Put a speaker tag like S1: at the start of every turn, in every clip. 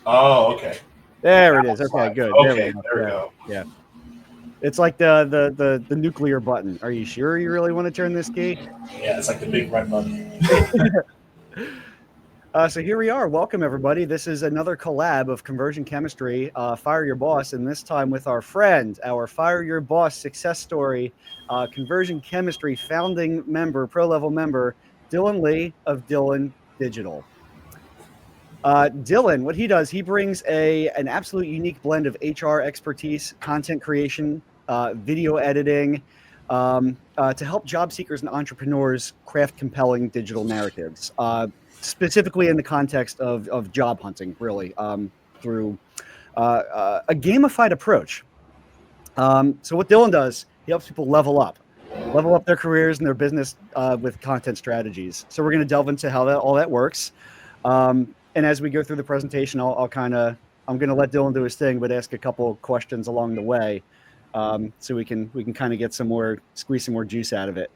S1: Oh, okay.
S2: There it
S1: That
S2: is.
S1: one's
S2: Okay,
S1: live.
S2: good. There we
S1: Okay,
S2: go.
S1: there we
S2: Yeah,
S1: go.
S2: yeah. It's like the nuclear button. Are you sure you really want to turn this key?
S1: Yeah, it's like the big red button.
S2: So here we are. Welcome, everybody. This is another collab of Conversion Chemistry, Fire Your Boss, and this time with our friend, our Fire Your Boss success story, Conversion Chemistry founding member, pro level member, Dellyn Lee of Dellyn Digital. Dellyn, what he does, he brings an absolute unique blend of HR expertise, content creation, video editing, to help job seekers and entrepreneurs craft compelling digital narratives, specifically in the context of job hunting, really, through a gamified approach. So what Dellyn does, he helps people level up their careers and their business with content strategies. So we're going to delve into how all that works. And as we go through the presentation, I'm going to let Dellyn do his thing, but ask a couple questions along the way, so we can kind of get squeeze some more juice out of it.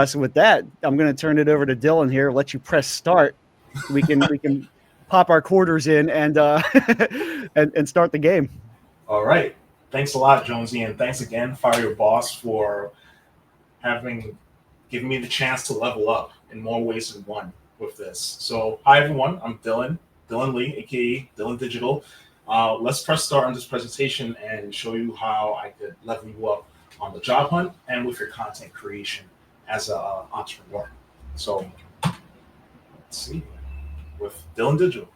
S2: So with that, I'm going to turn it over to Dellyn here. Let you press start. We can pop our quarters in and and start the game.
S1: All right. Thanks a lot, Jonesy, and thanks again, Fire Your Boss, for having given me the chance to level up in more ways than one with this. So, hi everyone, I'm Dellyn Lee, aka Dellyn Digital. Let's press start on this presentation and show you how I could level you up on the job hunt and with your content creation as an entrepreneur. So, let's see, with Dellyn Digital.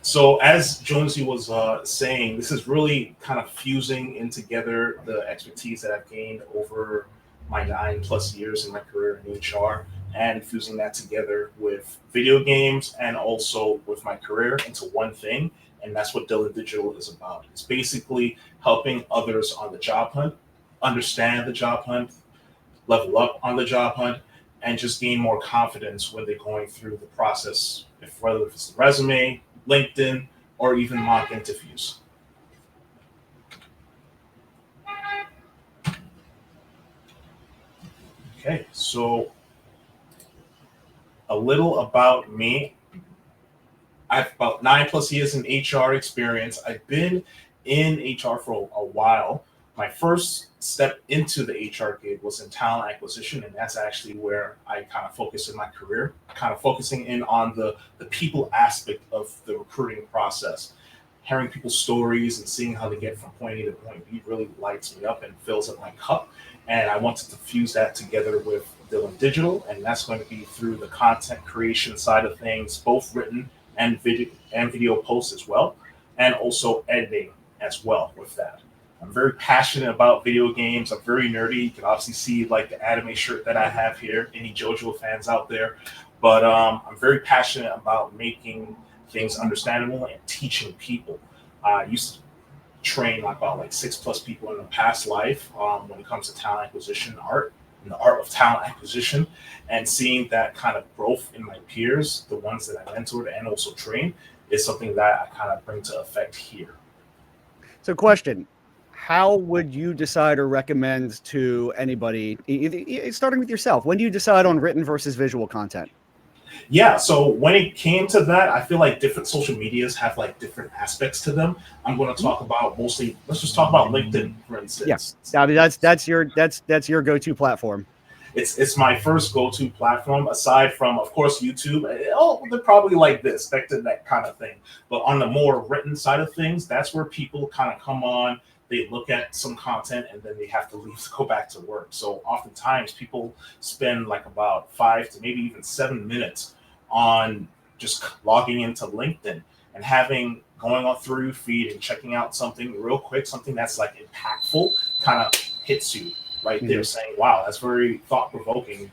S1: So as Jonesy was saying, this is really kind of fusing in together the expertise that I've gained over my 9+ years in my career in HR, and fusing that together with video games and also with my career into one thing. And that's what Dellyn Digital is about. It's basically helping others on the job hunt understand the job hunt, level up on the job hunt, and just gain more confidence when they're going through the process, if whether it's the resume, LinkedIn, or even mock interviews. Okay, so a little about me. I have about 9+ years in HR experience. I've been in HR for a while. My first step into the HR gig was in talent acquisition, and that's actually where I kind of focus in my career, kind of focusing in on the people aspect of the recruiting process. Hearing people's stories and seeing how they get from point A to point B really lights me up and fills up my cup. And I wanted to fuse that together with Dellyn Digital, and that's going to be through the content creation side of things, both written and video posts as well, and also editing as well with that. I'm very passionate about video games. I'm very nerdy. You can obviously see like the anime shirt that I have here. Any JoJo fans out there? But I'm very passionate about making things understandable and teaching people. I used to train about like 6+ people in a past life, when it comes to talent acquisition art and the art of talent acquisition, and seeing that kind of growth in my peers, the ones that I mentored and also trained, is something that I kind of bring to effect here.
S2: So, question: how would you decide or recommend to anybody, starting with yourself? When do you decide on written versus visual content?
S1: Yeah, so when it came to that, I feel like different social medias have like different aspects to them. I'm going to talk about mostly. Let's just talk about LinkedIn, for
S2: Yeah,
S1: instance.
S2: I mean that's your go-to platform.
S1: It's my first go-to platform aside from, of course, YouTube. Oh, they're probably like this, back to that kind of thing. But on the more written side of things, that's where people kind of come on. They look at some content and then they have to leave to go back to work. So oftentimes people spend like about 5 to maybe even 7 minutes on just logging into LinkedIn and having going on through your feed and checking out something real quick, something that's like impactful, kind of hits you right there,
S2: Mhm.
S1: saying, "Wow, that's very thought provoking."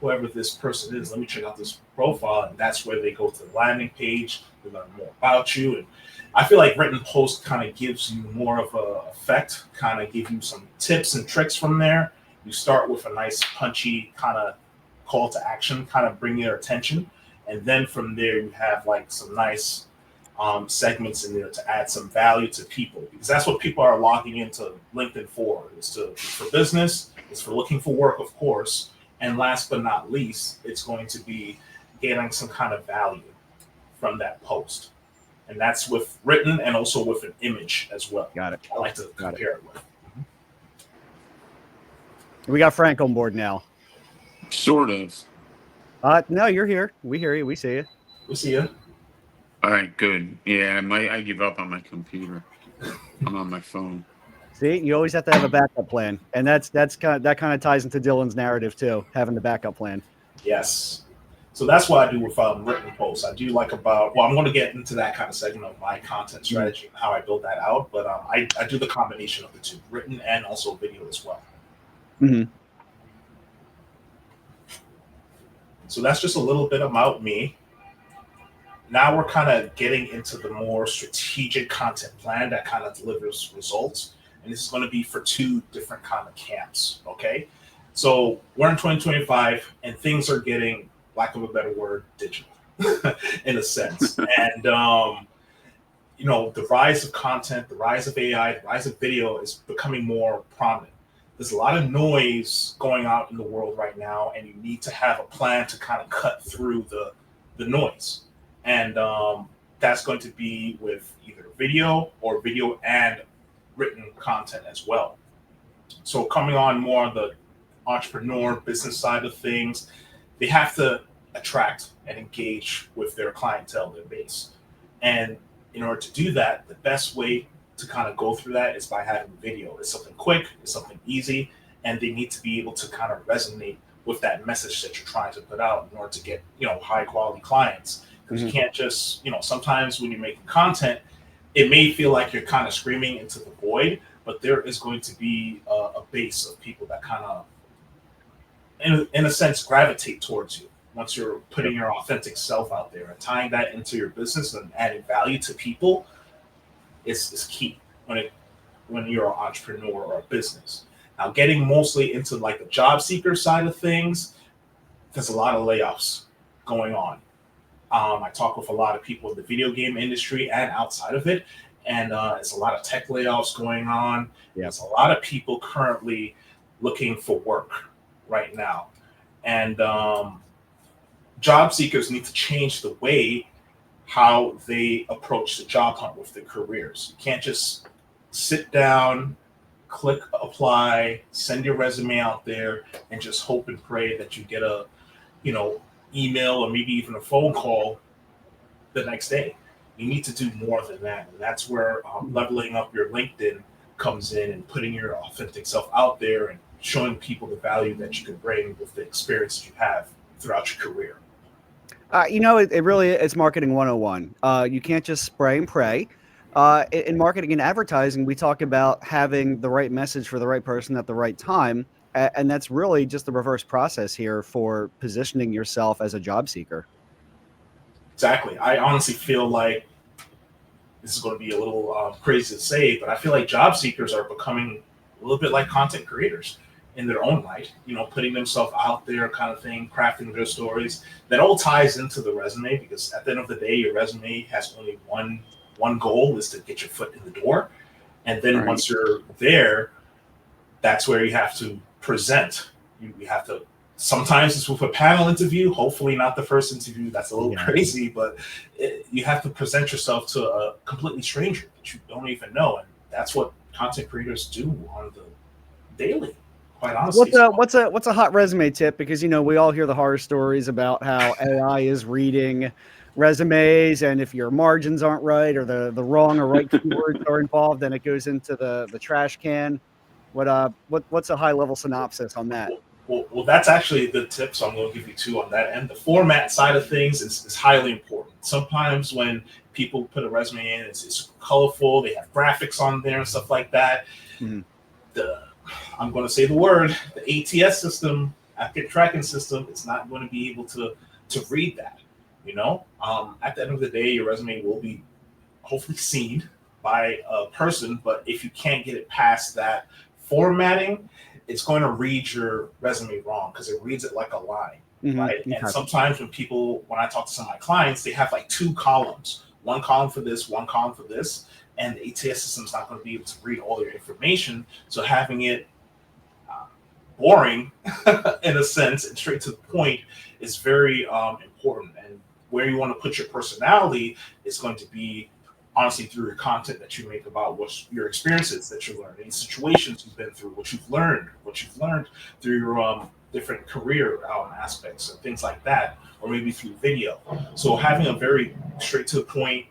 S1: Whoever this person is, let me check out this profile, and that's where they go to the landing page to learn more about you. And I feel like written post kind of gives you more of a effect, kind of give you some tips and tricks from there. You start with a nice punchy kind of call to action, kind of bring their attention, and then from there you have like some nice segments in there to add some value to people, because that's what people are logging into LinkedIn for. It's for business, it's for looking for work, of course, and last but not least, it's going to be getting some kind of value from that post. And that's with written and also with an image as well.
S2: Got it.
S1: I like to compare it with.
S2: We got Frank on board now.
S3: Sort of.
S2: No, you're here. We hear you. We see you.
S1: We see you.
S3: All right, good. Yeah, I give up on my computer. I'm on my phone.
S2: See, you always have to have a backup plan, and that kind of ties into Dellyn's narrative too, having the backup plan.
S1: Yes. So that's what I do with written posts. I do like about, well, I'm going to get into that kind of segment of my content strategy and how I build that out, but I do the combination of the two, written and also video as well.
S2: Mm-hmm.
S1: So that's just a little bit about me. Now we're kind of getting into the more strategic content plan that kind of delivers results. And this is going to be for two different kind of camps, okay? So we're in 2025 and things are getting, lack of a better word, digital in a sense. And, you know, the rise of content, the rise of AI, the rise of video is becoming more prominent. There's a lot of noise going out in the world right now, and you need to have a plan to kind of cut through the noise. And that's going to be with either video or video and written content as well. So coming on more on the entrepreneur business side of things, they have to attract and engage with their clientele, their base. And in order to do that, the best way to kind of go through that is by having video. It's something quick, it's something easy, and they need to be able to kind of resonate with that message that you're trying to put out in order to get, you know, high quality clients. Because you can't just, you know, sometimes when you're making content, it may feel like you're kind of screaming into the void, but there is going to be a base of people that kind of, in a sense, gravitate towards you once you're putting your authentic self out there and tying that into your business and adding value to people is key when you're an entrepreneur or a business. Now, getting mostly into like the job seeker side of things, there's a lot of layoffs going on. I talk with a lot of people in the video game industry and outside of it, and it's a lot of tech layoffs going on.
S2: Yep.
S1: There's a lot of people currently looking for work right now. And job seekers need to change the way how they approach the job hunt with their careers. You can't just sit down, click apply, send your resume out there, and just hope and pray that you get a, you know, email or maybe even a phone call the next day. You need to do more than that. And that's where leveling up your LinkedIn comes in and putting your authentic self out there and showing people the value that you can bring with the experience that you have throughout your career.
S2: You know, it really it's marketing 101. You can't just spray and pray. In marketing and advertising, we talk about having the right message for the right person at the right time. And that's really just the reverse process here for positioning yourself as a job seeker.
S1: Exactly. I honestly feel like this is going to be a little crazy to say, but I feel like job seekers are becoming a little bit like content creators in their own right, you know, putting themselves out there kind of thing, crafting their stories. That all ties into the resume, because at the end of the day, your resume has only one goal, is to get your foot in the door. And then once you're there, that's where you have to present. You have to, sometimes it's with a panel interview, hopefully not the first interview, that's a little crazy, but you have to present yourself to a completely stranger that you don't even know. And that's what content creators do on the daily, quite honestly.
S2: What's a hot resume tip? Because, you know, we all hear the horror stories about how AI is reading resumes, and if your margins aren't right or the wrong or right keywords are involved, then it goes into the trash can. What's a high level synopsis on that?
S1: Well, that's actually a good tip, so I'm going to give you two on that end. The format side of things is highly important. Sometimes when people put a resume in, it's colorful, they have graphics on there and stuff like that. Mm-hmm. I'm going to say the word, the ATS system, applicant tracking system, it's not going to be able to read that. You know, at the end of the day, your resume will be hopefully seen by a person, but if you can't get it past that formatting, it's going to read your resume wrong because it reads it like a line, right? Okay. And sometimes when I talk to some of my clients, they have like two columns, one column for this, one column for this, and the ATS system is not going to be able to read all your information. So having it boring in a sense and straight to the point is very important. And where you want to put your personality is going to be honestly through your content that you make about what your experiences that you learned, any situations you've been through, what you've learned through your different career aspects and things like that, or maybe through video. So having a very straight to the point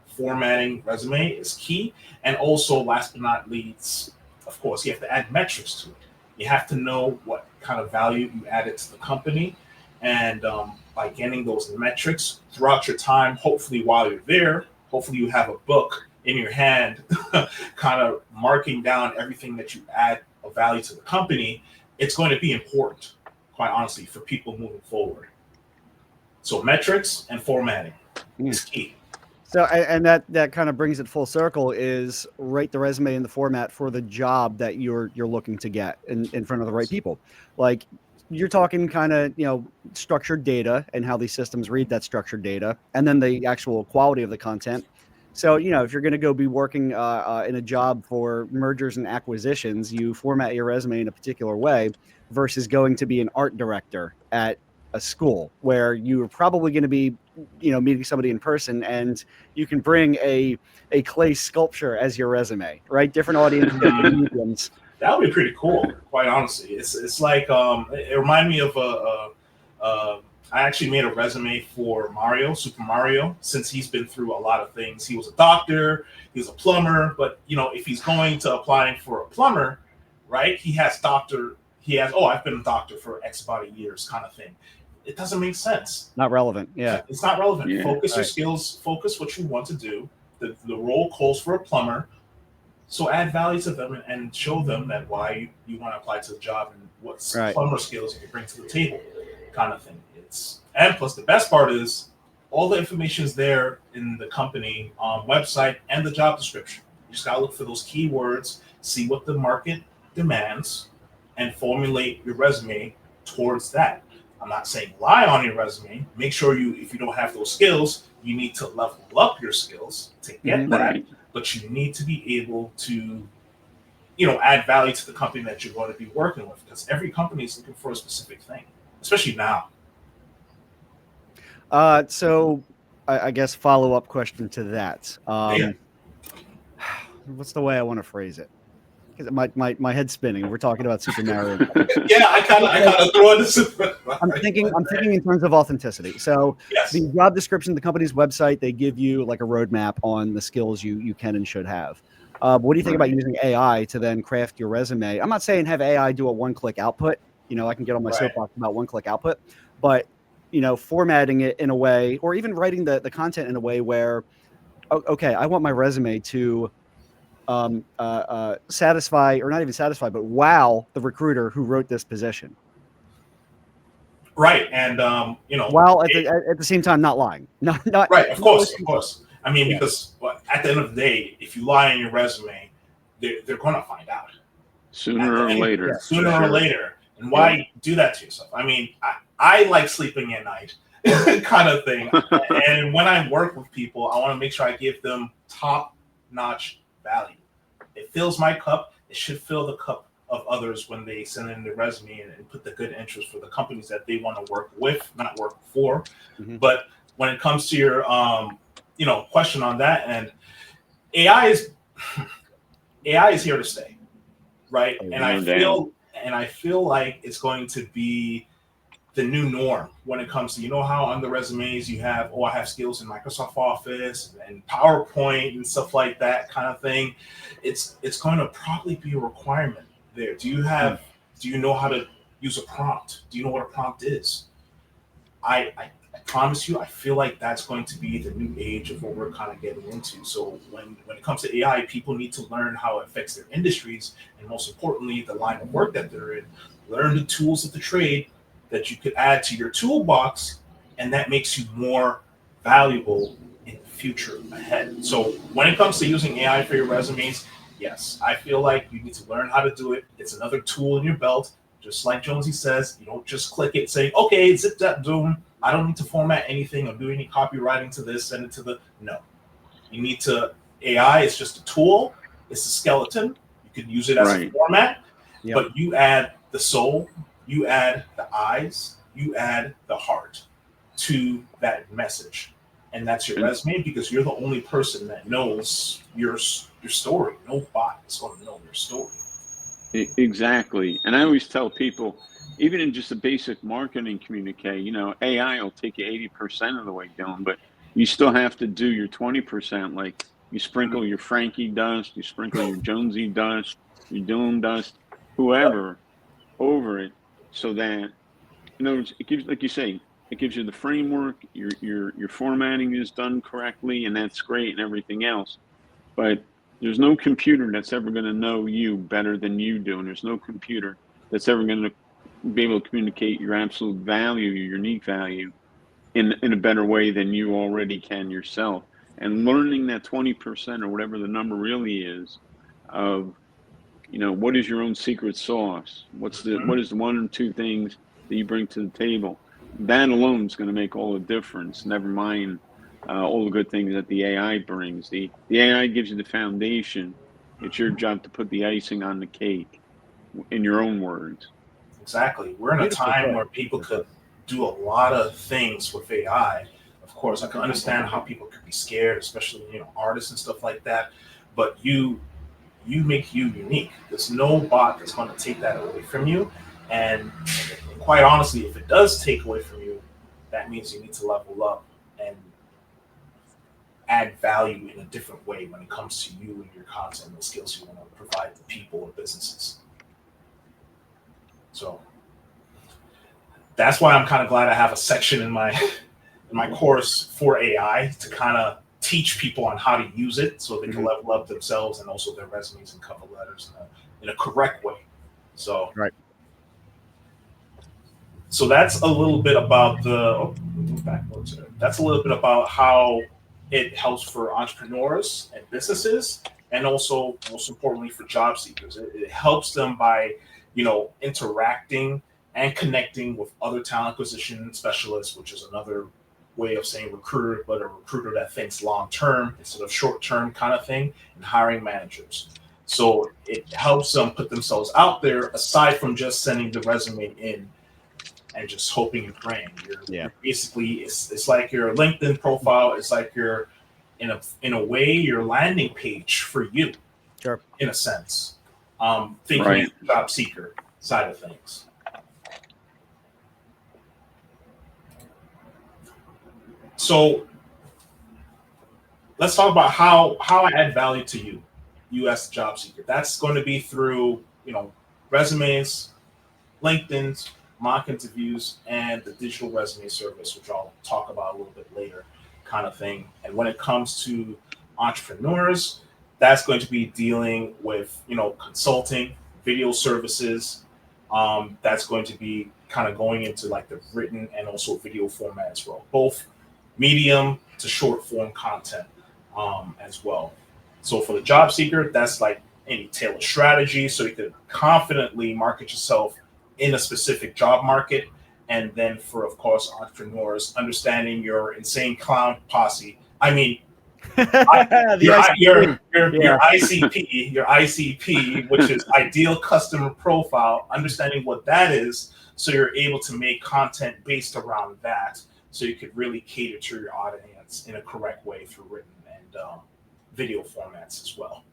S1: formatting resume is key. And also, last but not least, of course, you have to add metrics to it. You have to know what kind of value you added to the company. And by getting those metrics throughout your time, hopefully while you're there, hopefully you have a book in your hand, kind of marking down everything that you add of value to the company. It's going to be important, quite honestly, for people moving forward. So metrics and formatting is key.
S2: So, and that kind of brings it full circle, is write the resume in the format for the job that you're looking to get in front of the right people. Like, you're talking kind of, structured data and how these systems read that structured data, and then the actual quality of the content. So, if you're going to go be working in a job for mergers and acquisitions, you format your resume in a particular way versus going to be an art director at a school where you're probably going to be, meeting somebody in person, and you can bring a clay sculpture as your resume, right? Different audiences.
S1: That would be pretty cool, quite honestly. It's like it reminded me of I actually made a resume for Super Mario, since he's been through a lot of things. He was a doctor, he was a plumber, but if he's going to applying for a plumber, right? I've been a doctor for X amount of years kind of thing. It doesn't make sense.
S2: Not relevant. Yeah.
S1: It's not relevant.
S3: Yeah.
S1: Focus your skills, focus what you want to do. The role calls for a plumber. So add value to them and show them that why you want to apply to the job and what plumber skills you can bring to the table, kind of thing. And plus the best part is all the information is there in the company website and the job description. You just gotta look for those keywords, see what the market demands, and formulate your resume towards that. I'm not saying lie on your resume. Make sure if you don't have those skills, you need to level up your skills to get that.
S3: Right.
S1: But you need to be able to, add value to the company that you're going to be working with, because every company is looking for a specific thing, especially now.
S2: So I guess follow-up question to that. What's the way I want to phrase it? Because my head's spinning. We're talking about Super Mario.
S1: Yeah, I kind of throw in the Super Mario.
S2: I'm thinking in terms of authenticity. So
S1: yes.
S2: The job description, the company's website, they give you like a roadmap on the skills you can and should have. What do you think about using AI to then craft your resume? I'm not saying have AI do a one-click output. I can get on my soapbox about one-click output, but formatting it in a way, or even writing the content in a way where, okay, I want my resume to satisfy, or not even satisfy, but wow the recruiter who wrote this position.
S1: Right, and
S2: while at the same time not lying. Not
S1: right, of course. I mean, because at the end of the day, if you lie on your resume, they're going to find out
S3: sooner or later.
S1: Sooner or later, and why do that to yourself? I mean, I like sleeping at night, kind of thing. And when I work with people, I want to make sure I give them top-notch value. It fills my cup. It should fill the cup of others when they send in their resume and put the good interest for the companies that they want to work with, not work for. Mm-hmm. But when it comes to your question on that, and AI is here to stay, right? And I feel like it's going to be the new norm when it comes to, how on the resumes you have, I have skills in Microsoft Office and PowerPoint and stuff like that kind of thing. It's going to probably be a requirement there. Do you know how to use a prompt? Do you know what a prompt is? I promise you, I feel like that's going to be the new age of what we're kind of getting into. So when it comes to AI, people need to learn how it affects their industries, and most importantly, the line of work that they're in. Learn the tools of the trade that you could add to your toolbox, and that makes you more valuable in the future ahead. So when it comes to using AI for your resumes, yes, I feel like you need to learn how to do it. It's another tool in your belt. Just like Jonesy says, you don't just click it saying, okay, zip that doom. I don't need to format anything or do any copywriting to this, send it to no. You need to, AI is just a tool. It's a skeleton. You can use it as a format, but you add the soul, you add the eyes, you add the heart to that message. And that's your resume, because you're the only person that knows your story. No bot is going to know your story.
S3: Exactly. And I always tell people, even in just a basic marketing communique, you know, AI will take you 80% of the way down, but you still have to do your 20%. Like you sprinkle your Frankie dust, you sprinkle your Jonesy dust, your Doom dust, whoever over it, so that, in other words, it gives, like you say, it gives you the framework, your formatting is done correctly, and that's great and everything else. But there's no computer that's ever going to know you better than you do, and there's no computer that's ever going to be able to communicate your absolute value, your unique value, in a better way than you already can yourself. And learning that 20% or whatever the number really is of, you know, what is your own secret sauce? What is the one or two things that you bring to the table? That alone is going to make all the difference. Never mind all the good things that the AI brings. The AI gives you the foundation. It's your job to put the icing on the cake, in your own words.
S1: Exactly. We're in a time where people could do a lot of things with AI. Of course, I can understand how people could be scared, especially, you know, artists and stuff like that. But you make you unique. There's no bot that's going to take that away from you. And quite honestly, if it does take away from you, that means you need to level up and add value in a different way when it comes to you and your content and the skills you want to provide to people or businesses. So that's why I'm kind of glad I have a section in my course for AI to kind of teach people on how to use it so they can level up themselves and also their resumes and cover letters in a correct way. So
S2: right.
S1: So that's a little bit about that's a little bit about how it helps for entrepreneurs and businesses, and also most importantly for job seekers. It helps them by, you know, interacting and connecting with other talent acquisition specialists, which is another way of saying recruiter, but a recruiter that thinks long term instead of short term kind of thing, and hiring managers. So it helps them put themselves out there aside from just sending the resume in and just hoping and praying. You're basically, it's like your LinkedIn profile. It's like you're in a way your landing page for you,
S2: sure,
S1: in a sense. Thinking job seeker side of things. So let's talk about how I add value to you as a job seeker. That's going to be through, you know, resumes, LinkedIn's, mock interviews, and the digital resume service, which I'll talk about a little bit later, kind of thing. And when it comes to entrepreneurs, that's going to be dealing with, you know, consulting, video services. That's going to be kind of going into like the written and also video format as well, both medium to short form content as well. So for the job seeker, that's like any tailored strategy, so you can confidently market yourself in a specific job market. And then for, of course, entrepreneurs, understanding your insane clown posse. I mean, your ICP, which is ideal customer profile, understanding what that is, so you're able to make content based around that, so you could really cater to your audience in a correct way through written and video formats as well.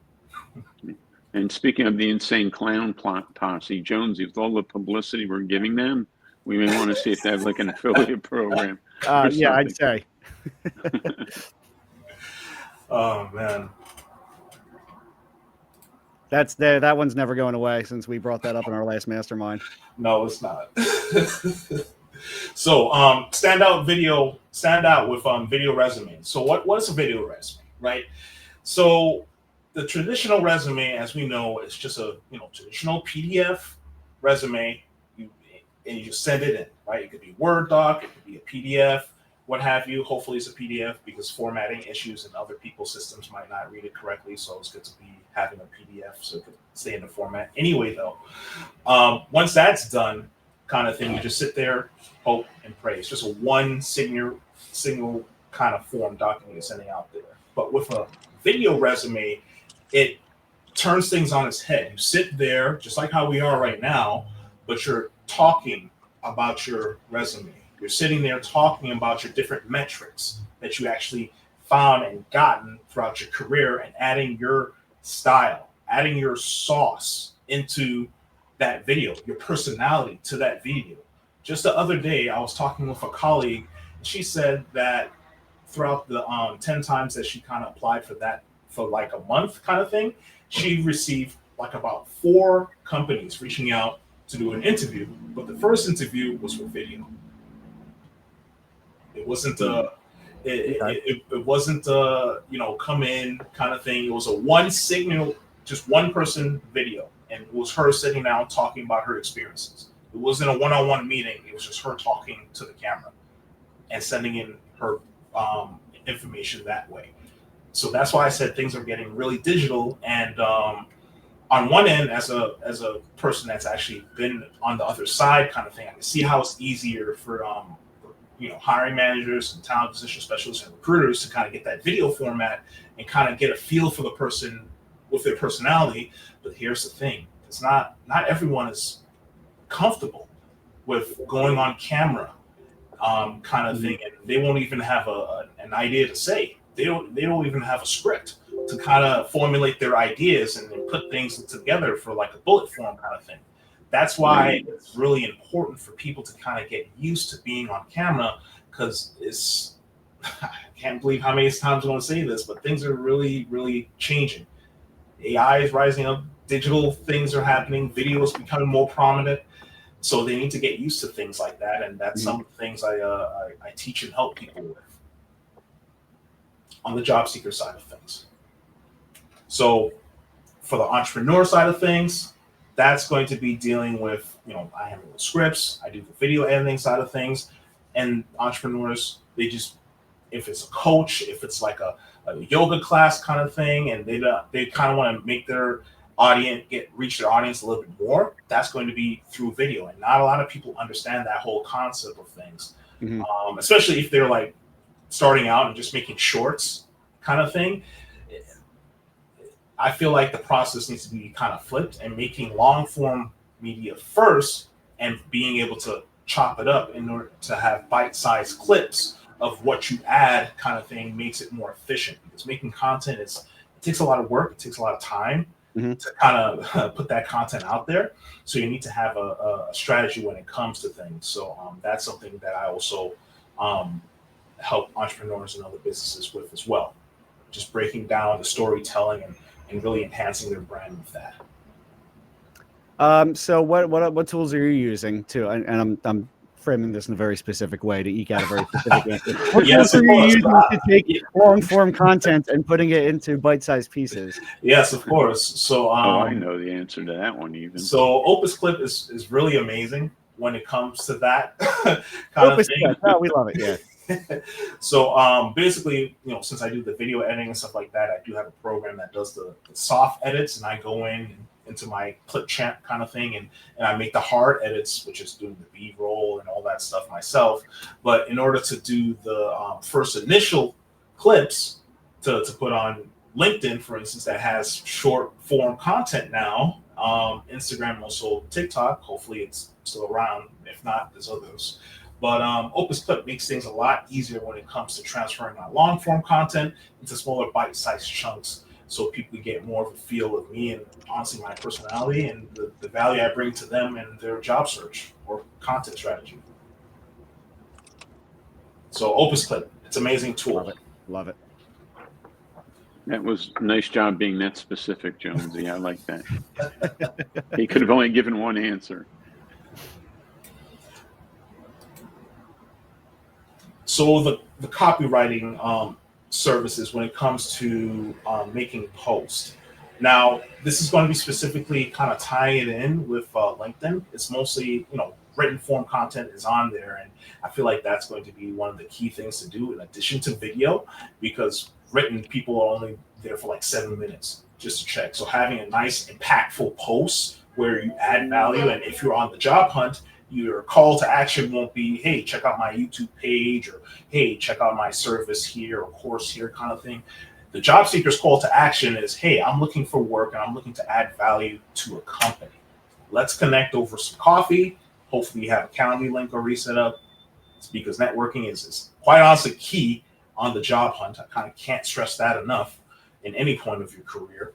S3: And speaking of the insane clown posse, Jonesy, with all the publicity we're giving them, we may want to see if they have like an affiliate program.
S2: Yeah, I'd say.
S1: Oh man,
S2: that one's never going away since we brought that up in our last mastermind.
S1: No, it's not. So stand out with video resumes. So what is a video resume, right? So the traditional resume, as we know, is just a traditional PDF resume, and you just send it in, right? It could be Word doc, it could be a PDF, what have you. Hopefully it's a PDF, because formatting issues and other people's systems might not read it correctly. So it's good to be having a PDF so it could stay in the format. Anyway, though, once that's done, kind of thing, you just sit there, hope, and pray. It's just a one single kind of form document you're sending out there. But with a video resume, it turns things on its head. You sit there, just like how we are right now, but you're talking about your resume. You're sitting there talking about your different metrics that you actually found and gotten throughout your career, and adding your style, adding your sauce into that video, your personality to that video. Just the other day, I was talking with a colleague, and she said that throughout the 10 times that she kind of applied for that for like a month kind of thing, she received like about 4 companies reaching out to do an interview. But the first interview was for video. It wasn't it wasn't come in kind of thing. It was a one signal, just one person video, and it was her sitting down talking about her experiences. It wasn't a one-on-one meeting. It was just her talking to the camera and sending in her information that way. So that's why I said things are getting really digital. And on one end, as a person that's actually been on the other side kind of thing, I can see how it's easier for hiring managers and talent acquisition specialists and recruiters to kind of get that video format and kind of get a feel for the person with their personality. But here's the thing: it's not everyone is comfortable with going on camera kind of thing, and they won't even have an idea to say. They don't even have a script to kind of formulate their ideas and put things together for like a bullet form kind of thing. That's why it's really important for people to kind of get used to being on camera, because I can't believe how many times I'm going to say this, but things are really, really changing. AI is rising up, digital things are happening, video is becoming more prominent. So they need to get used to things like that, and that's some of the things I teach and help people with on the job seeker side of things. So for the entrepreneur side of things, that's going to be dealing with, I handle the scripts, I do the video editing side of things, and entrepreneurs, they just, if it's a coach, if it's like a yoga class kind of thing, and they kind of want to make their audience reach their audience a little bit more, that's going to be through video. And not a lot of people understand that whole concept of things, especially if they're like starting out and just making shorts kind of thing. I feel like the process needs to be kind of flipped, and making long form media first and being able to chop it up in order to have bite-sized clips of what you add kind of thing makes it more efficient, because making content it takes a lot of work, it takes a lot of time to kind of put that content out there. So you need to have a strategy when it comes to things. So that's something that I also help entrepreneurs and other businesses with as well. Just breaking down the storytelling and really enhancing their brand with that.
S2: So what tools are you using to? And I'm framing this in a very specific way to eke out a very specific answer. What tools are you using to take long form content and putting it into bite-sized pieces?
S1: Yes, of course. So
S3: I know the answer to that one even.
S1: So Opus Clip is really amazing when it comes to that kind
S2: Opus
S1: of thing.
S2: Clip. Oh, we love it. Yeah.
S1: So basically, since I do the video editing and stuff like that, I do have a program that does the soft edits, and I go into my clip champ kind of thing, and I make the hard edits, which is doing the B-roll and all that stuff myself. But in order to do the first initial clips to put on LinkedIn, for instance, that has short form content now, Instagram, also TikTok, hopefully it's still around. If not, there's others. But Opus Clip makes things a lot easier when it comes to transferring my long form content into smaller bite-sized chunks, so people get more of a feel of me and honestly my personality and the value I bring to them and their job search or content strategy. So Opus Clip, it's an amazing tool.
S2: Love it.
S3: That was a nice job being that specific, Jonesy. I like that. He could have only given one answer.
S1: So the copywriting services when it comes to making posts. Now, this is going to be specifically kind of tying it in with LinkedIn. It's mostly, written form content is on there, and I feel like that's going to be one of the key things to do in addition to video, because written people are only there for like 7 minutes just to check. So having a nice impactful post where you add value, and if you're on the job hunt, your call to action won't be, hey, check out my YouTube page, or hey, check out my service here or course here kind of thing. The job seeker's call to action is, hey, I'm looking for work and I'm looking to add value to a company. let's connect over some coffee. Hopefully you have a Calendly link already set up, because networking is quite honestly key on the job hunt. I kind of can't stress that enough in any point of your career.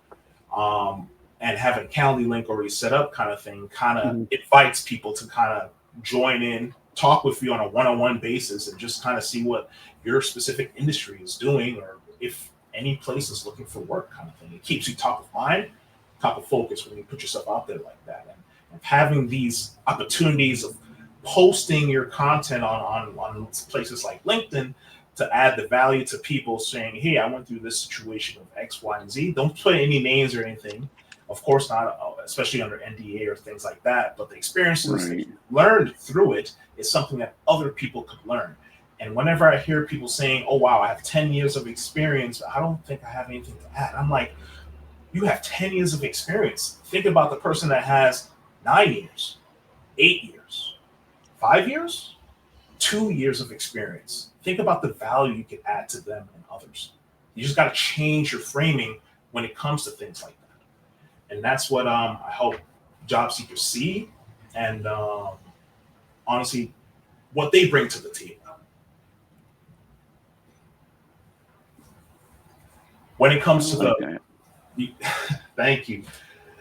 S1: And having a Calendly link already set up kind of thing kind of invites people to kind of join in, talk with you on a one-on-one basis, and just kind of see what your specific industry is doing, or if any place is looking for work kind of thing. It keeps you top of mind, top of focus when you put yourself out there like that. And having these opportunities of posting your content on places like LinkedIn to add the value to people, saying, hey, I went through this situation of X, Y, and Z. Don't put any names or anything. Of course not, especially under NDA or things like that. But the experiences that you learned through it is something that other people could learn. And whenever I hear people saying, oh, wow, I have 10 years of experience, I don't think I have anything to add. I'm like, you have 10 years of experience. Think about the person that has 9 years, 8 years, 5 years, 2 years of experience. Think about the value you could add to them and others. You just got to change your framing when it comes to things like that. And that's what I hope job seekers see, and honestly, what they bring to the table. When it comes to thank you.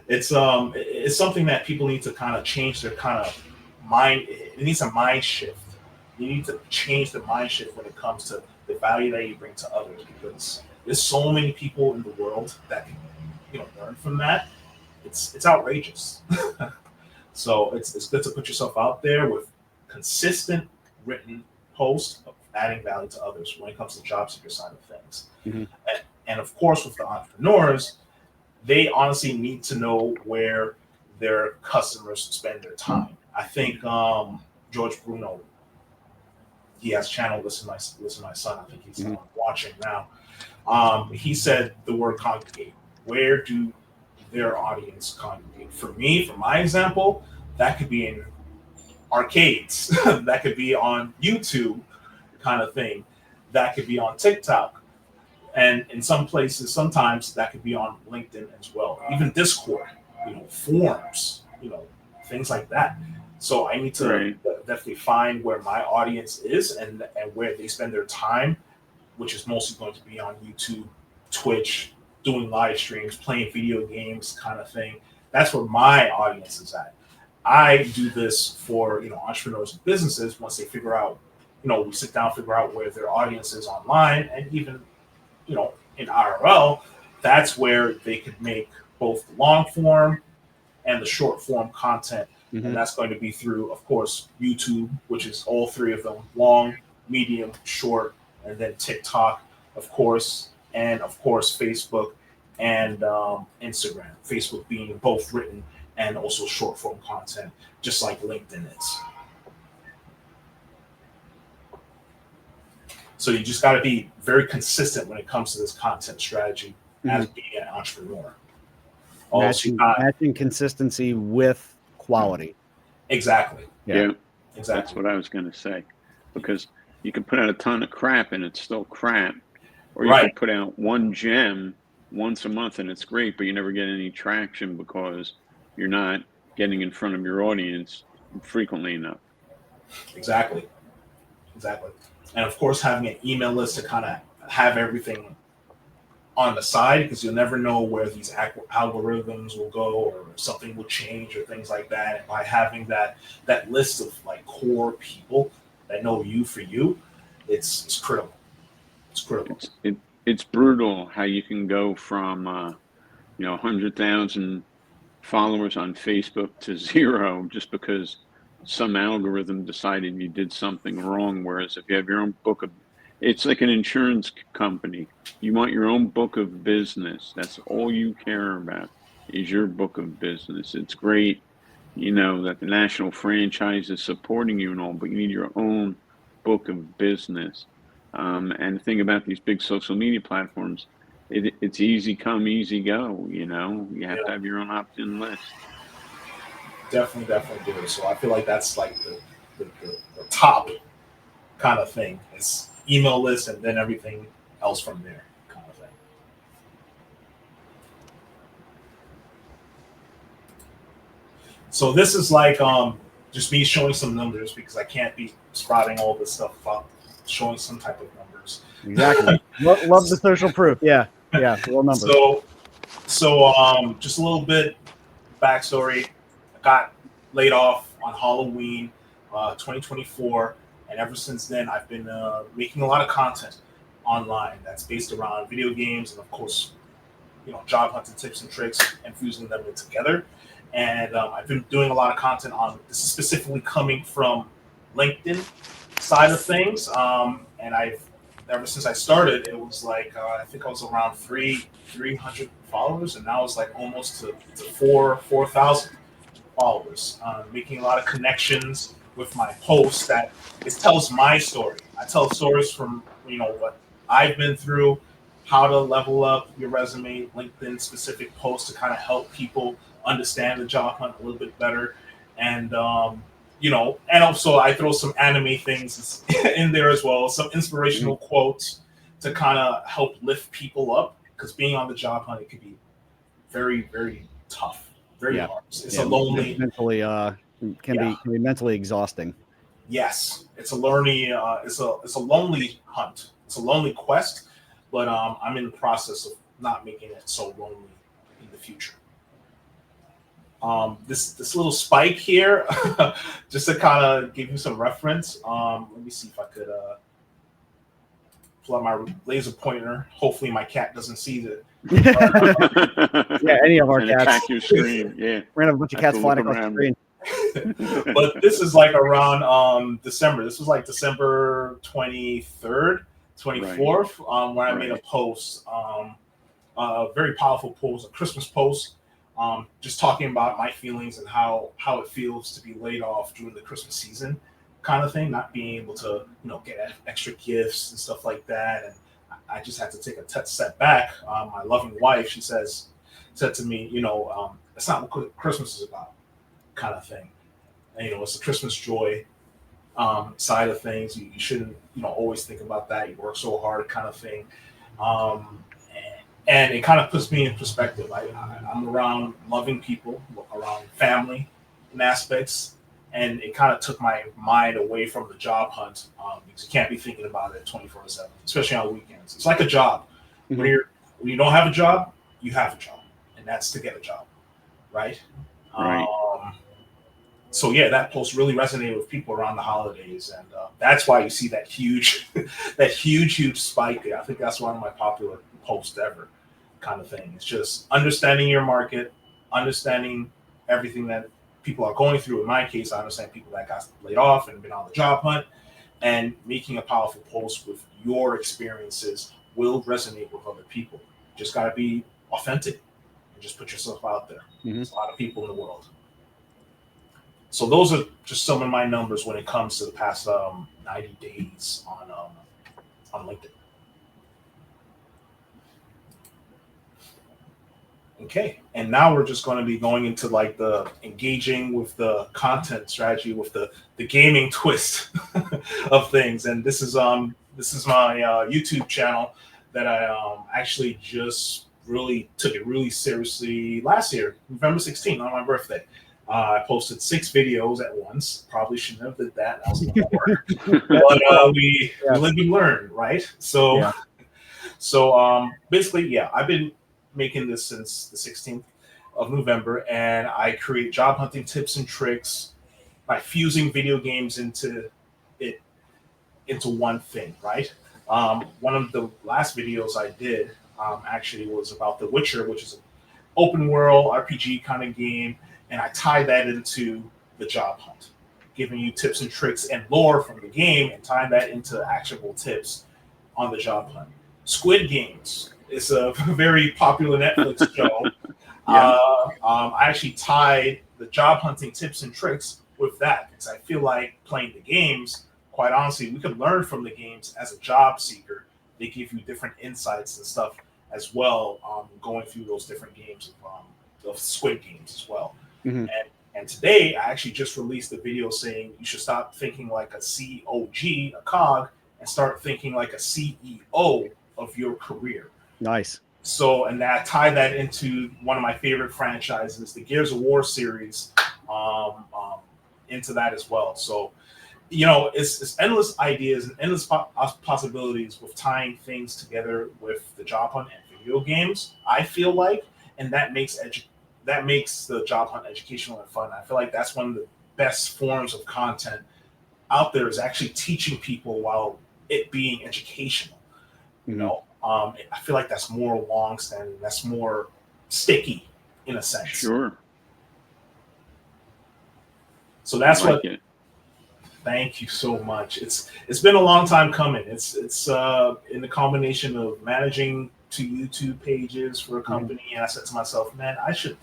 S1: It's something that people need to kind of change their kind of mind. It needs a mind shift. You need to change the mind shift when it comes to the value that you bring to others, because there's so many people in the world that can, learn from that. It's outrageous. So it's good to put yourself out there with consistent written posts of adding value to others when it comes to the job seeker side of things. And of course, with the entrepreneurs, they honestly need to know where their customers spend their time. I think George Bruno, he has a channel, Listen to My Son. I think he's watching now. He said the word congregate. Where do their audience congregate? For me, for my example, that could be in arcades. That could be on YouTube kind of thing. That could be on TikTok. And in some places, sometimes that could be on LinkedIn as well. Even Discord, forums, things like that. So I need to definitely find where my audience is and where they spend their time, which is mostly going to be on YouTube, Twitch, doing live streams, playing video games kind of thing. That's where my audience is at. I do this for, entrepreneurs and businesses. Once they figure out, we sit down, figure out where their audience is online, and even, in IRL, that's where they could make both the long form and the short form content. And that's going to be through, of course, YouTube, which is all three of them: long, medium, short, and then TikTok, of course, and of course, Facebook and Instagram. Facebook being both written and also short form content, just like LinkedIn is. So you just got to be very consistent when it comes to this content strategy as being an entrepreneur.
S2: Matching consistency with quality.
S1: Exactly.
S3: Yeah.
S1: Exactly.
S3: That's what I was going to say, because you can put out a ton of crap and it's still crap, or you can put out one gem once a month and it's great, but you never get any traction because you're not getting in front of your audience frequently enough. Exactly.
S1: And of course, having an email list to kind of have everything on the side, because you'll never know where these algorithms will go, or something will change, or things like that. And by having that list of like core people that know you for you, it's critical. It's critical.
S3: It's brutal how you can go from 100,000 followers on Facebook to 0 just because some algorithm decided you did something wrong. Whereas if you have your own book of, it's like an insurance company. You want your own book of business. That's all you care about, is your book of business. It's great, that the national franchise is supporting you and all, but you need your own book of business. And the thing about these big social media platforms, it's easy come, easy go. You have to have your own opt-in list.
S1: Definitely do. So I feel like that's like the top kind of thing. It's email list and then everything else from there kind of thing. So this is like just me showing some numbers because I can't be sprouting all this stuff up, showing some type of numbers.
S2: Exactly. Love the social proof. Yeah. Yeah. Real numbers.
S1: So just a little bit backstory. I got laid off on Halloween 2024, and ever since then I've been making a lot of content online that's based around video games and of course, job hunting tips and tricks and fusing them in together. And I've been doing a lot of content on this, is specifically coming from LinkedIn side of things. And I've ever since I started, it was like I think I was around 300 followers, and now it's like almost to 4,000 followers. Making a lot of connections with my posts that it tells my story. I tell stories from what I've been through, how to level up your resume, LinkedIn specific posts to kind of help people understand the job hunt a little bit better. And and also I throw some anime things in there as well, some inspirational quotes to kind of help lift people up, because being on the job hunt, it could be very, very tough, very hard. It's a lonely,
S2: mentally can be mentally exhausting.
S1: Yes, it's a learning. It's a lonely hunt. It's a lonely quest, but I'm in the process of not making it so lonely in the future. This little spike here, just to kind of give you some reference. Let me see if I could pull out my laser pointer. Hopefully, my cat doesn't see that.
S2: Yeah, any of our cats.
S3: Attack your screen. Yeah,
S2: we're gonna have a bunch of cats flying across the screen.
S1: But this is like around December. This was like December 23rd, 24th, where I made a post, a very powerful post, a Christmas post, just talking about my feelings and how it feels to be laid off during the Christmas season, kind of thing, not being able to get extra gifts and stuff like that. And I just had to take a step back. My loving wife, she said to me, that's not what Christmas is about, kind of thing. And, it's the Christmas joy side of things. You shouldn't, always think about that. You work so hard, kind of thing. And it kind of puts me in perspective. I'm around loving people, around family and aspects, and it kind of took my mind away from the job hunt, because you can't be thinking about it 24/7, especially on weekends. It's like a job.
S2: Mm-hmm.
S1: When you don't have a job, you have a job, and that's to get a job, right?
S3: Right.
S1: So yeah, that post really resonated with people around the holidays, and that's why you see that huge, huge spike there. I think that's one of my popular posts ever, kind of thing. It's just understanding your market, understanding everything that people are going through. In my case, I understand people that got laid off and been on the job hunt, and making a powerful post with your experiences will resonate with other people. You just got to be authentic and just put yourself out there.
S2: Mm-hmm.
S1: There's a lot of people in the world. So those are just some of my numbers when it comes to the past 90 days on LinkedIn. Okay, and now we're just going to be going into like the engaging with the content strategy, with the gaming twist of things. And this is my YouTube channel that I actually just really took it really seriously last year, November 16th, on my birthday. I posted 6 videos at once. Probably shouldn't have did that. That was a lot of work. But we live and learn, right? So basically, I've been making this since the 16th of November, and I create job hunting tips and tricks by fusing video games into one thing, right? One of the last videos I did actually was about The Witcher, which is an open world RPG kind of game, and I tied that into the job hunt, giving you tips and tricks and lore from the game and tying that into actionable tips on the job hunt. Squid Games is a very popular Netflix show. I actually tied the job hunting tips and tricks with that, because I feel like playing the games, quite honestly, we can learn from the games as a job seeker. They give you different insights and stuff as well, going through those different games of Squid Games as well.
S2: Mm-hmm.
S1: And today, I actually just released a video saying you should stop thinking like a cog, and start thinking like a CEO of your career.
S2: Nice.
S1: So, and I tie that into one of my favorite franchises, the Gears of War series. into that as well. So, you know, it's endless ideas and endless possibilities with tying things together with the job hunt and video games. I feel like, and that makes the job hunt educational and fun. I feel like that's one of the best forms of content out there, is actually teaching people while it being educational. You know, I feel like that's more long-standing. That's more sticky in a sense.
S3: Sure.
S1: So that's
S3: I like
S1: what.
S3: it.
S1: Thank you so much. It's been a long time coming. It's in the combination of managing 2 YouTube pages for a company, and I said to myself, man, I should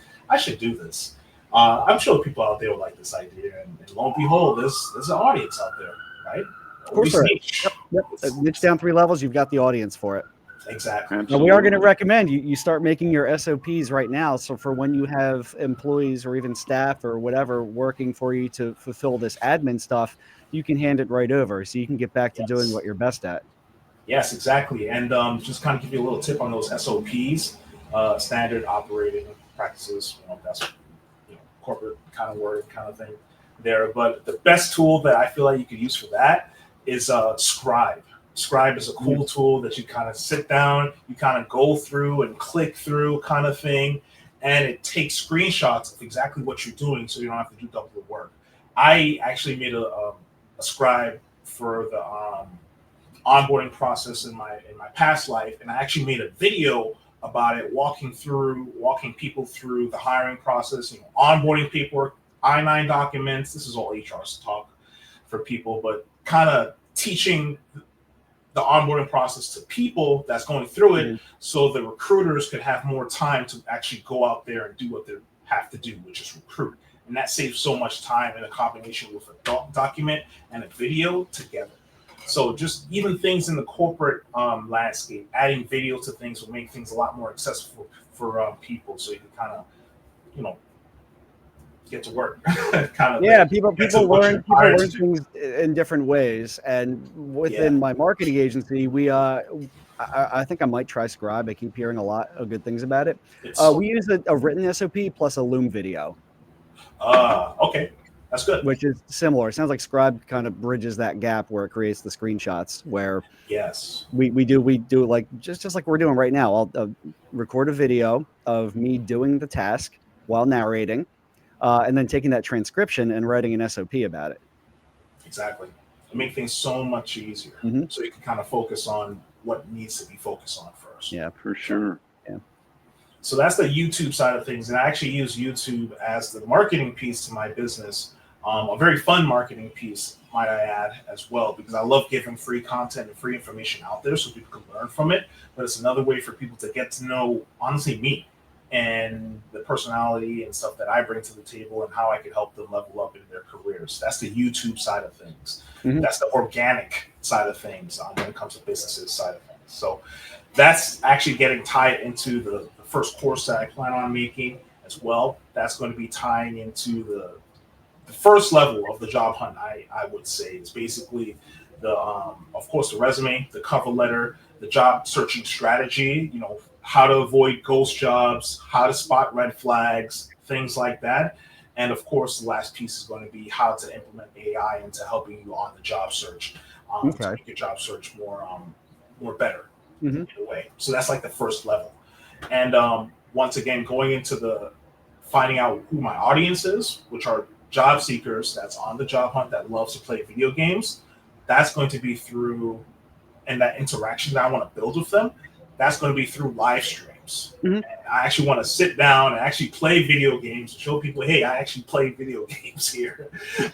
S1: do this. I'm sure people out there will like this idea, and lo and behold, there's an audience out there, right?
S2: Of course there is. Yep. Niche down 3 levels, you've got the audience for it.
S1: Exactly.
S2: Now, we are going to recommend you start making your SOPs right now. So for when you have employees or even staff or whatever working for you to fulfill this admin stuff, you can hand it right over, so you can get back to doing what you're best at.
S1: Yes, exactly. And just kind of give you a little tip on those SOPs, standard operating practices. You know, that's corporate kind of word kind of thing there. But the best tool that I feel like you could use for that is Scribe. Scribe is a cool tool that you kind of sit down, you kind of go through and click through kind of thing, and it takes screenshots of exactly what you're doing, so you don't have to do double the work. I actually made a Scribe for the onboarding process in my past life, and I actually made a video about it, walking people through the hiring process, onboarding paperwork, I-9 documents. This is all HR talk for people, but kind of teaching the onboarding process to people that's going through it, so the recruiters could have more time to actually go out there and do what they have to do, which is recruit. And that saves so much time in a combination with a document and a video together. So just even things in the corporate landscape, adding video to things will make things a lot more accessible for people, so you can kind of, get to work. People learn
S2: things in different ways. And within my marketing agency, I think I might try Scribe. I keep hearing a lot of good things about it. We use a written SOP plus a Loom video.
S1: Okay, that's good.
S2: Which is similar. It sounds like Scribe kind of bridges that gap where it creates the screenshots. Where we do like just like we're doing right now. I'll record a video of me doing the task while narrating. And then taking that transcription and writing an SOP about it.
S1: Exactly. It makes things so much easier. So you can kind of focus on what needs to be focused on first.
S2: Yeah,
S3: for sure.
S2: Yeah.
S1: So that's the YouTube side of things. And I actually use YouTube as the marketing piece to my business. A very fun marketing piece, might I add, as well, because I love giving free content and free information out there so people can learn from it. But it's another way for people to get to know, honestly, me and the personality and stuff that I bring to the table and how I could help them level up in their careers. That's the YouTube side of things. That's the organic side of things when it comes to businesses side of things. So that's actually getting tied into the first course that I plan on making as well. That's going to be tying into the first level of the job hunt, I would say. Is basically of course, the resume, the cover letter, the job searching strategy, how to avoid ghost jobs, how to spot red flags, things like that. And of course, the last piece is going to be how to implement AI into helping you on the job search, to make your job search more better in a way. So that's like the first level. And once again, going into the finding out who my audience is, which are job seekers that's on the job hunt that loves to play video games. That's going to be through, and that interaction that I want to build with them, that's going to be through live streams. And I actually want to sit down and actually play video games and show people, hey, I actually play video games here,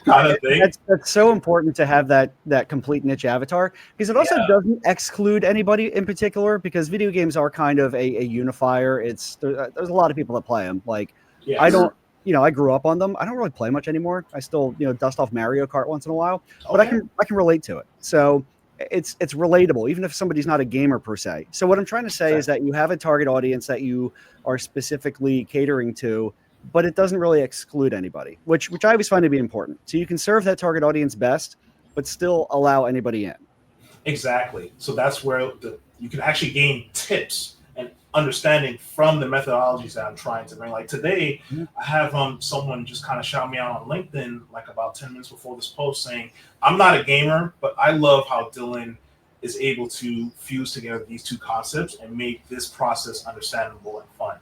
S1: kind of thing.
S2: That's so important to have that complete niche avatar, because it also doesn't exclude anybody in particular, because video games are kind of a unifier. There's a lot of people that play them. Like I don't, I grew up on them. I don't really play much anymore. I still, dust off Mario Kart once in a while, but I can relate to it. So it's relatable, even if somebody's not a gamer per se. So what I'm trying to say is that you have a target audience that you are specifically catering to, but it doesn't really exclude anybody, which I always find to be important. So you can serve that target audience best, but still allow anybody in.
S1: Exactly. So that's where you can actually gain tips and understanding from the methodologies that I'm trying to bring. Like today, I have someone just kind of shout me out on LinkedIn like about 10 minutes before this post saying, I'm not a gamer, but I love how Dellyn is able to fuse together these two concepts and make this process understandable and fun.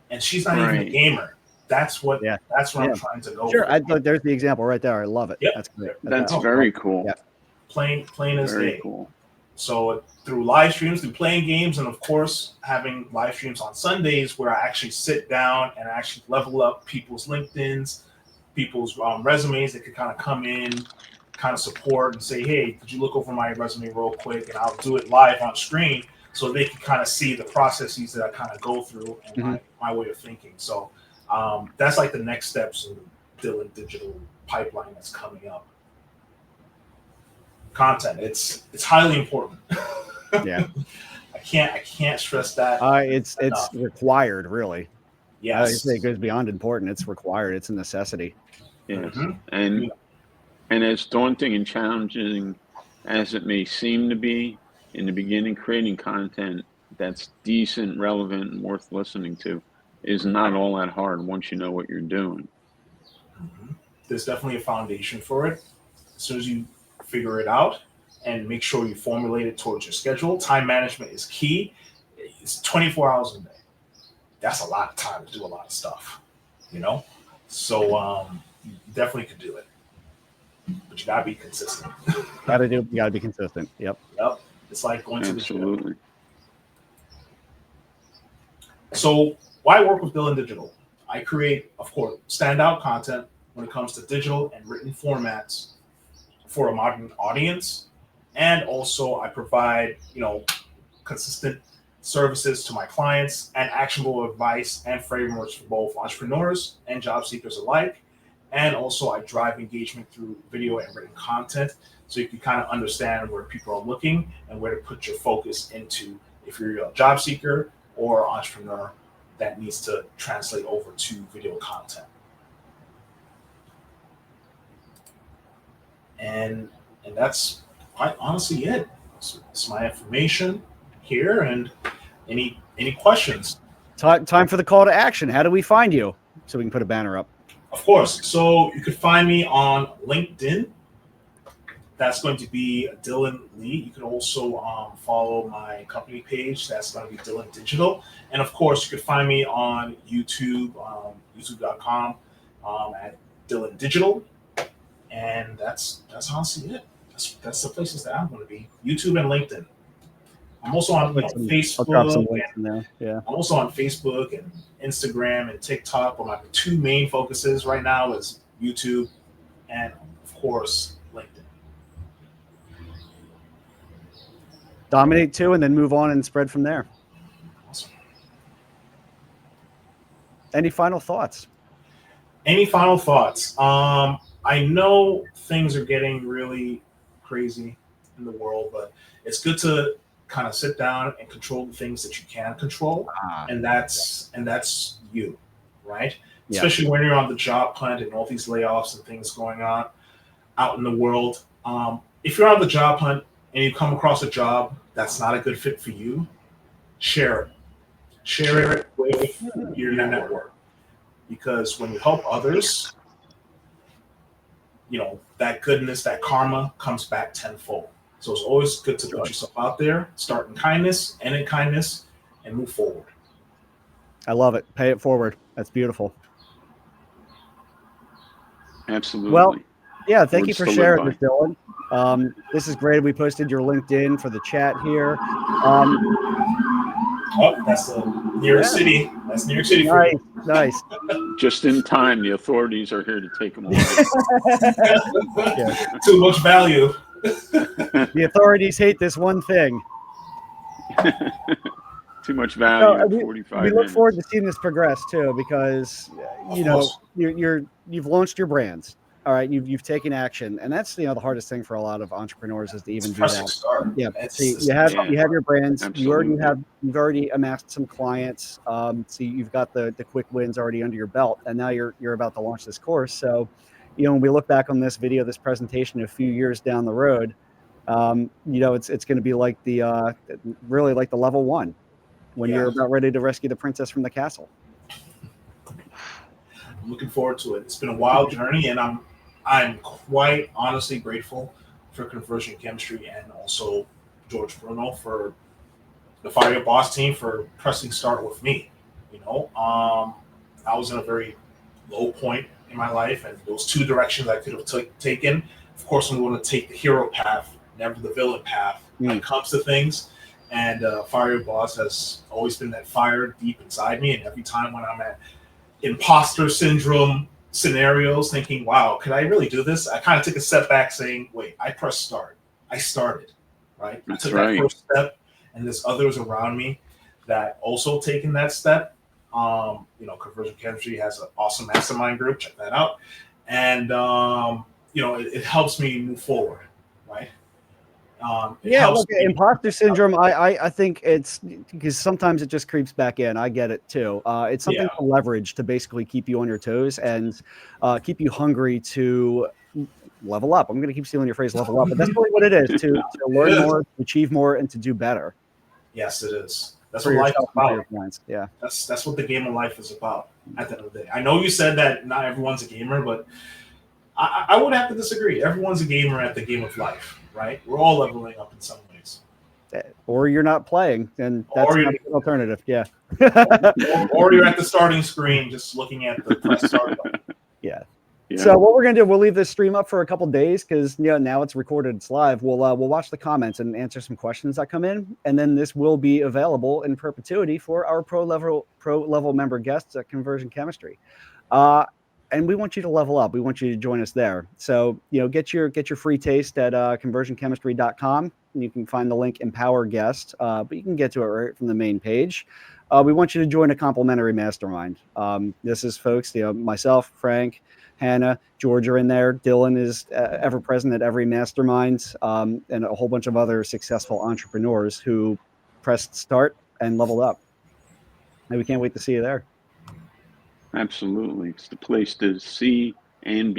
S1: And she's not even a gamer. That's what I'm trying to go
S2: for.
S1: for.
S2: There's the example right there. I love it.
S1: Yep.
S2: That's great.
S3: That's very cool.
S2: Yeah.
S1: Plain as
S3: Very
S1: day.
S3: cool.
S1: So through live streams, through playing games, and of course having live streams on Sundays where I actually sit down and actually level up people's LinkedIns, people's resumes. They could kind of come in, kind of support and say, hey, could you look over my resume real quick? And I'll do it live on screen so they can kind of see the processes that I kind of go through and my way of thinking. So that's like the next steps in the Dellyn Digital pipeline that's coming up. Content, it's highly important.
S2: Yeah.
S1: I can't stress that.
S2: It's required, really.
S1: Yes.
S2: It goes beyond important. It's required. It's a necessity.
S3: Yes. And as daunting and challenging as it may seem to be in the beginning, creating content that's decent, relevant, and worth listening to is not all that hard once you know what you're doing.
S1: There's definitely a foundation for it. As soon as you figure it out and make sure you formulate it towards your schedule. Time management is key. It's 24 hours a day. That's a lot of time to do a lot of stuff, you know? So you definitely could do it. But you gotta be consistent.
S2: You gotta be consistent. Yep.
S1: It's like going to the gym.
S3: Absolutely.
S1: So why work with Dellyn Digital? I create, of course, standout content when it comes to digital and written formats for a modern audience, and also I provide consistent services to my clients and actionable advice and frameworks for both entrepreneurs and job seekers alike. And also I drive engagement through video and written content so you can kind of understand where people are looking and where to put your focus into if you're a job seeker or entrepreneur that needs to translate over to video content. And that's quite honestly it. It's my information here. And any questions?
S2: Time for the call to action. How do we find you? So we can put a banner up.
S1: Of course. So you could find me on LinkedIn. That's going to be Dellyn Lee. You can also follow my company page. That's going to be Dellyn Digital. And of course, you could find me on YouTube, youtube.com at Dellyn Digital. And that's honestly it. That's the places that I'm going to be. YouTube and LinkedIn. I'm also on Facebook. I'm also on Facebook and Instagram and TikTok. But my two main focuses right now is YouTube and, of course, LinkedIn.
S2: Dominate two and then move on and spread from there.
S1: Awesome.
S2: Any final thoughts?
S1: I know things are getting really crazy in the world, but it's good to kind of sit down and control the things that you can control. And that's you, right? Yeah. Especially when you're on the job hunt and all these layoffs and things going on out in the world. If you're on the job hunt and you come across a job that's not a good fit for you, share it. Share it with your network. Because when you help others, that goodness, that karma comes back tenfold. So it's always good to put yourself out there, start in kindness, end in kindness, and move forward.
S2: I love it. Pay it forward. That's beautiful.
S3: Absolutely.
S2: Well, yeah, thank you for sharing this, Dellyn. This is great. We posted your LinkedIn for the chat here.
S1: That's New York City. That's New York City.
S2: Nice.
S3: Just in time. The authorities are here to take them away.
S1: Too much value.
S2: The authorities hate this one thing.
S3: Too much value. 45
S2: we look forward to seeing this progress too, because you've launched your brands. All right, you've taken action, and that's the hardest thing for a lot of entrepreneurs is to even do that.
S1: Start.
S2: Yeah, you have your brands.
S3: Absolutely.
S2: You've already amassed some clients. So you've got the quick wins already under your belt, and now you're about to launch this course. So, when we look back on this video, this presentation a few years down the road, it's going to be like really like the level one. when
S1: Yeah.
S2: you're about ready to rescue the princess from the castle.
S1: I'm looking forward to it. It's been a wild journey, and I'm quite honestly grateful for Conversion Chemistry and also George Bruno for the Fire Your Boss team for pressing start with me. I was in a very low point in my life, and those two directions I could have taken. Of course, I'm going to take the hero path, never the villain path when it comes to things. And Fire Your Boss has always been that fire deep inside me, and every time when I'm at imposter syndrome scenarios thinking, wow, could I really do this? I kind of took a step back saying, wait, I pressed start. I started, right?
S3: That's
S1: I took
S3: right.
S1: that first step, and there's others around me that also taken that step. Conversion Chemistry has an awesome mastermind group. Check that out. And, it helps me move forward, right?
S2: Look, imposter syndrome. I think it's because sometimes it just creeps back in. I get it too. It's something to leverage to basically keep you on your toes and keep you hungry to level up. I'm going to keep stealing your phrase, level up, but that's really what it is: to learn more, to achieve more, and to do better.
S1: Yes, it is. That's
S2: for
S1: what life is
S2: yourself and
S1: about.
S2: for your friends. Yeah,
S1: that's what the game of life is about. At the end of the day, I know you said that not everyone's a gamer, but I would have to disagree. Everyone's a gamer at the game of life, right? We're all leveling up in some ways.
S2: or you're not playing, and that's not an alternative. Yeah,
S1: or you're at the starting screen just looking at the press start button.
S2: Yeah. So what we're gonna do, we'll leave this stream up for a couple days because now it's recorded, it's live. We'll watch the comments and answer some questions that come in, and then this will be available in perpetuity for our pro level member guests at Conversion Chemistry. And we want you to level up. We want you to join us there. So get your free taste at conversionchemistry.com. And you can find the link Empower Guest, but you can get to it right from the main page. We want you to join a complimentary mastermind. This is folks, myself, Frank, Hannah, George are in there. Dellyn is ever present at every mastermind, and a whole bunch of other successful entrepreneurs who pressed start and leveled up. And we can't wait to see you there.
S3: Absolutely. It's the place to see and be.